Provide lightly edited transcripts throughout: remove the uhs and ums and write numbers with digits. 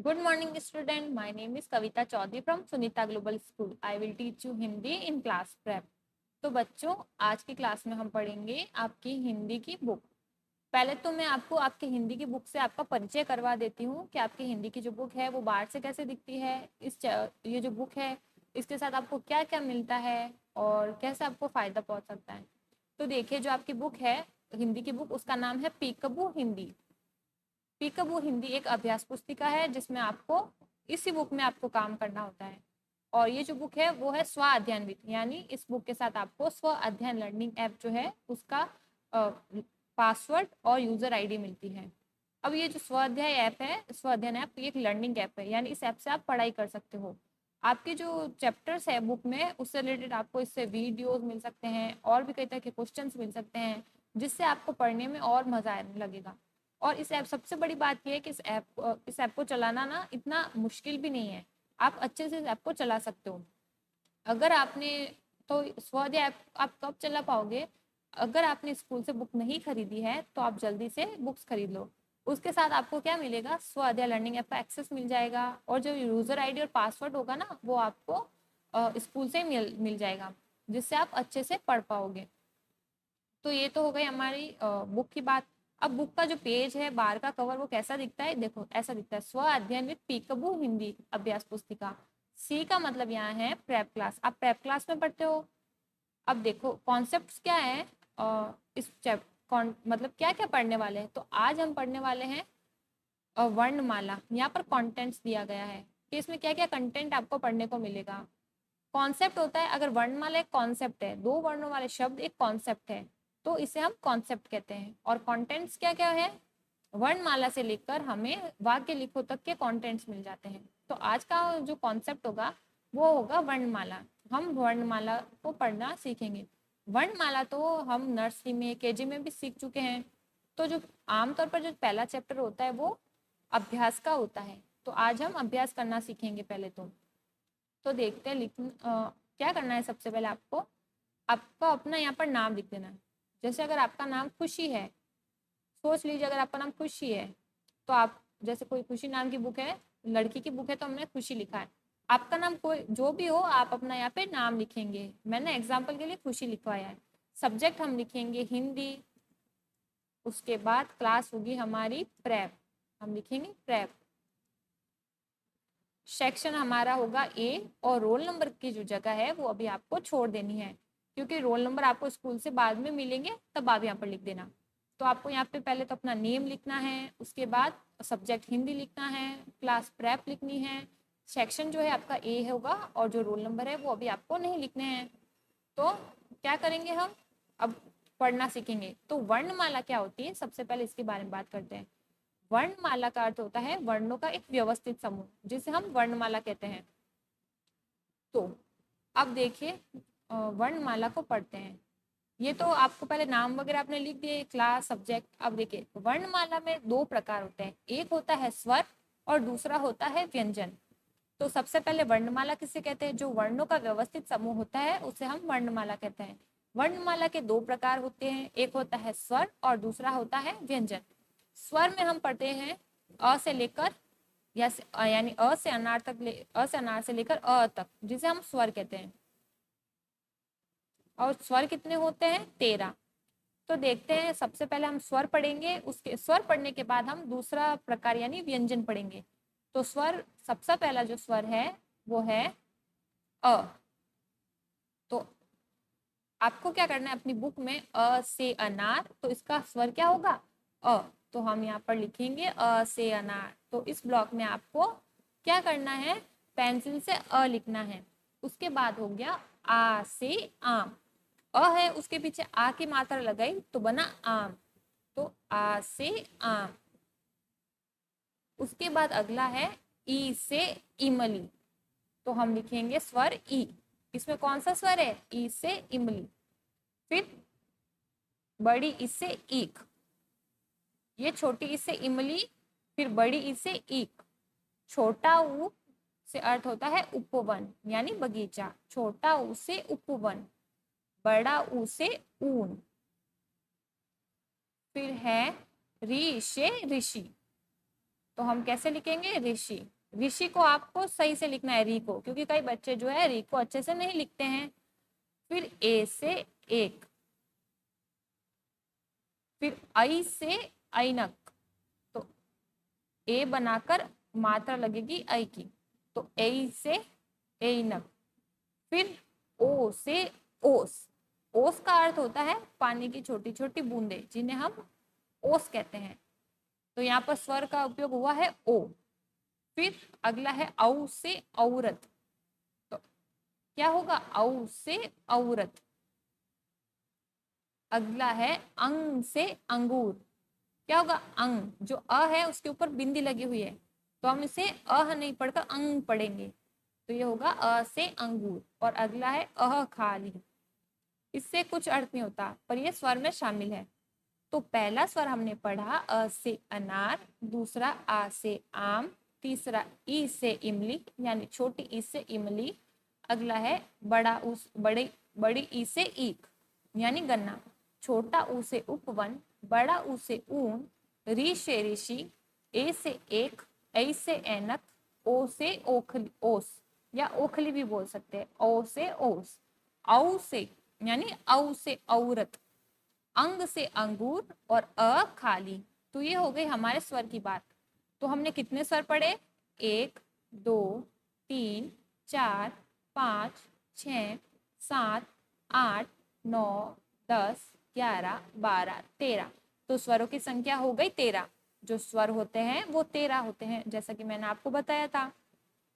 Good morning, student. My name is Kavita Chaudhary from Sunita Global School. I will teach you Hindi in class prep. तो बच्चों, आज की class में हम पढ़ेंगे आपकी हिंदी की बुक। पहले तो मैं आपको आपकी हिंदी की बुक से आपका परिचय करवा देती हूँ कि आपकी हिंदी की जो बुक है वो बाहर से कैसे दिखती है। ये जो बुक है इसके साथ आपको क्या क्या मिलता है और कैसे आपको फ़ायदा पहुँच सकता है। तो देखिए, जो आपकी बुक है हिंदी की बुक, उसका नाम है पीकबू हिंदी। पीकबू हिंदी एक अभ्यास पुस्तिका है जिसमें आपको इसी बुक में आपको काम करना होता है। और ये जो बुक है वो है स्व अध्ययन, यानी इस बुक के साथ आपको स्व अध्ययन लर्निंग ऐप जो है उसका पासवर्ड और यूजर आईडी मिलती है। अब ये जो स्वाध्याय ऐप है, स्व अध्ययन ऐप, ये एक लर्निंग ऐप है, यानी इस ऐप से आप पढ़ाई कर सकते हो। आपके जो चैप्टर्स है बुक में उससे रिलेटेड आपको इससे वीडियोज मिल सकते हैं और भी कई तरह के क्वेश्चंस मिल सकते हैं, जिससे आपको पढ़ने में और मजा आने लगेगा। और इस ऐप, सबसे बड़ी बात यह है कि इस ऐप को चलाना ना इतना मुश्किल भी नहीं है। आप अच्छे से इस ऐप को चला सकते हो। अगर आपने तो स्वाध्याय ऐप आप कब चला पाओगे? अगर आपने स्कूल से बुक नहीं खरीदी है तो आप जल्दी से बुक्स खरीद लो। उसके साथ आपको क्या मिलेगा? स्वाध्याय लर्निंग ऐप का एक्सेस मिल जाएगा और जो यूजर आईडी और पासवर्ड होगा ना वो आपको स्कूल से मिल जाएगा, जिससे आप अच्छे से पढ़ पाओगे। तो ये तो हो गई हमारी बुक की बात। अब बुक का जो पेज है, बाहर का कवर, वो कैसा दिखता है? देखो, ऐसा दिखता है, स्व अध्ययन विद पीकबू हिंदी अभ्यास पुस्तिका। सी का मतलब यहाँ है प्रेप क्लास। आप प्रेप क्लास में पढ़ते हो। अब देखो कॉन्सेप्ट्स क्या है इस मतलब क्या क्या पढ़ने वाले हैं। तो आज हम पढ़ने वाले हैं वर्णमाला। यहाँ पर कंटेंट्स दिया गया है कि इसमें क्या क्या कंटेंट आपको पढ़ने को मिलेगा। कॉन्सेप्ट होता है, अगर वर्णमाला एक कॉन्सेप्ट है, दो वर्णों वाले शब्द एक कॉन्सेप्ट है, तो इसे हम कॉन्सेप्ट कहते हैं। और कंटेंट्स क्या क्या है? वर्णमाला से लेकर हमें वाक्य लिखो तक के कंटेंट्स मिल जाते हैं। तो आज का जो कॉन्सेप्ट होगा वो होगा वर्णमाला। हम वर्णमाला को पढ़ना सीखेंगे। वर्णमाला तो हम नर्सरी में, केजी में भी सीख चुके हैं। तो जो आमतौर पर जो पहला चैप्टर होता है वो अभ्यास का होता है। तो आज हम अभ्यास करना सीखेंगे पहले तो देखते हैं। क्या करना है? सबसे पहले आपको आपका अपना यहाँ पर नाम लिख देना है। जैसे अगर आपका नाम खुशी है, सोच लीजिए अगर आपका नाम खुशी है तो आप, जैसे कोई खुशी नाम की बुक है, लड़की की बुक है तो हमने खुशी लिखा है। आपका नाम कोई जो भी हो, आप अपना यहाँ पे नाम लिखेंगे। मैंने एग्जाम्पल के लिए खुशी लिखवाया है। सब्जेक्ट हम लिखेंगे हिंदी। उसके बाद क्लास होगी हमारी प्रेप, हम लिखेंगे प्रेप। सेक्शन हमारा होगा ए, और रोल नंबर की जो जगह है वो अभी आपको छोड़ देनी है, क्योंकि रोल नंबर आपको स्कूल से बाद में मिलेंगे, तब आप यहाँ पर लिख देना। तो आपको यहाँ पे पहले तो अपना नेम लिखना है, उसके बाद सब्जेक्ट हिंदी लिखना है, क्लास प्रेप लिखनी है, सेक्शन जो है आपका ए होगा, और जो रोल नंबर है वो अभी आपको नहीं लिखने हैं। तो क्या करेंगे हम? अब पढ़ना सीखेंगे। तो वर्णमाला क्या होती है, सबसे पहले इसके बारे में बात करते हैं। वर्णमाला का अर्थ होता है वर्णों का एक व्यवस्थित समूह, जिसे हम वर्णमाला कहते हैं। तो अब देखिए, वर्णमाला को पढ़ते हैं। ये तो आपको पहले नाम वगैरह आपने लिख दिए, क्लास, सब्जेक्ट। अब देखिए, वर्णमाला में दो प्रकार होते हैं, एक होता है स्वर और दूसरा होता है व्यंजन। तो सबसे पहले वर्णमाला किसे कहते हैं? जो वर्णों का व्यवस्थित समूह होता है उसे हम वर्णमाला कहते हैं। वर्णमाला के दो प्रकार होते हैं, एक होता है स्वर और दूसरा होता है व्यंजन। स्वर में हम पढ़ते हैं अ से लेकर यानी अ से अनार तक, अ से अनार से लेकर अ तक, जिसे हम स्वर कहते हैं। और स्वर कितने होते हैं? 13। तो देखते हैं, सबसे पहले हम स्वर पढ़ेंगे, उसके स्वर पढ़ने के बाद हम दूसरा प्रकार यानी व्यंजन पढ़ेंगे। तो स्वर, सबसे पहला जो स्वर है वो है अ। तो आपको क्या करना है? अपनी बुक में अ से अनार, तो इसका स्वर क्या होगा? अ। तो हम यहाँ पर लिखेंगे अ से अनार। तो इस ब्लॉक में आपको क्या करना है? पेंसिल से अ लिखना है। उसके बाद हो गया आ से आम। अ है, उसके पीछे आ की मात्रा लगाई तो बना आम। तो आ से आम। उसके बाद अगला है ई से इमली। तो हम लिखेंगे स्वर ई। इसमें कौन सा स्वर है? ई से इमली। फिर बड़ी ई से ईक। ये छोटी ई से इमली, फिर बड़ी ई से ईक। छोटा ऊ से अर्थ होता है उपवन यानी बगीचा। छोटा ऊ से उपवन, बड़ा ऊ से ऊन। फिर है री से ऋषि। तो हम कैसे लिखेंगे, ऋषि। ऋषि को आपको सही से लिखना है, री को, क्योंकि कई बच्चे जो है री को अच्छे से नहीं लिखते हैं। फिर ए से एक, फिर आई से ऐनक, तो ए बनाकर मात्रा लगेगी ऐ की, तो ए से ऐनक। फिर ओ से ओस। ओस का अर्थ होता है पानी की छोटी छोटी बूंदे, जिन्हें हम ओस कहते हैं। तो यहाँ पर स्वर का उपयोग हुआ है ओ। फिर अगला है औ से औरत, तो क्या होगा, औ से औरत। अगला है अंग से अंगूर, क्या होगा, अंग। जो अ है उसके ऊपर बिंदी लगी हुई है, तो हम इसे अह नहीं पढ़कर अंग पढ़ेंगे, तो ये होगा अ से अंगूर। और अगला है अह खाली। इससे कुछ अर्थ नहीं होता, पर यह स्वर में शामिल है। तो पहला स्वर हमने पढ़ा अ से अनार, दूसरा आ से आम, तीसरा ई से इमली यानी छोटी ई से इमली। अगला है बड़ा उस बड़े बड़ी ई से ईख यानी गन्ना, छोटा ऊ से उपवन, बड़ा ऊ से ऊन, री से ऋषि, ए से एक, ऐ से ऐनक, ओ से ओखली ओस या ओखली भी बोल सकते हैं, ओ से ओस, औ से यानी औ से औरत, अंग से अंगूर और अ खाली। तो ये हो गई हमारे स्वर की बात। तो हमने कितने स्वर पढ़े, 1 2 3 4 5 6 7 8 9 10 11 12 13। तो स्वरों की संख्या हो गई 13। जो स्वर होते हैं वो 13 होते हैं, जैसा कि मैंने आपको बताया था।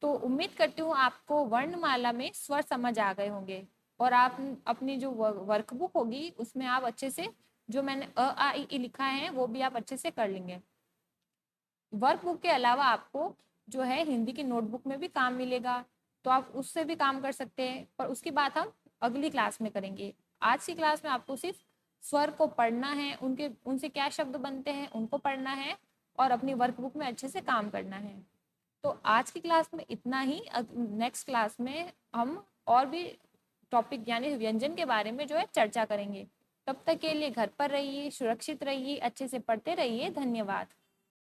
तो उम्मीद करती हूँ आपको वर्णमाला में स्वर समझ आ गए होंगे, और आप अपनी जो वर्कबुक होगी उसमें आप अच्छे से जो मैंने अ आ इ ई लिखा है वो भी आप अच्छे से कर लेंगे। वर्कबुक के अलावा आपको जो है हिंदी की नोटबुक में भी काम मिलेगा, तो आप उससे भी काम कर सकते हैं, पर उसकी बात हम अगली क्लास में करेंगे। आज की क्लास में आपको सिर्फ स्वर को पढ़ना है, उनके उनसे क्या शब्द बनते हैं उनको पढ़ना है, और अपनी वर्कबुक में अच्छे से काम करना है। तो आज की क्लास में इतना ही। नेक्स्ट क्लास में हम और भी टॉपिक यानी व्यंजन के बारे में जो है चर्चा करेंगे। तब तक के लिए घर पर रहिए, सुरक्षित रहिए, अच्छे से पढ़ते रहिए। धन्यवाद।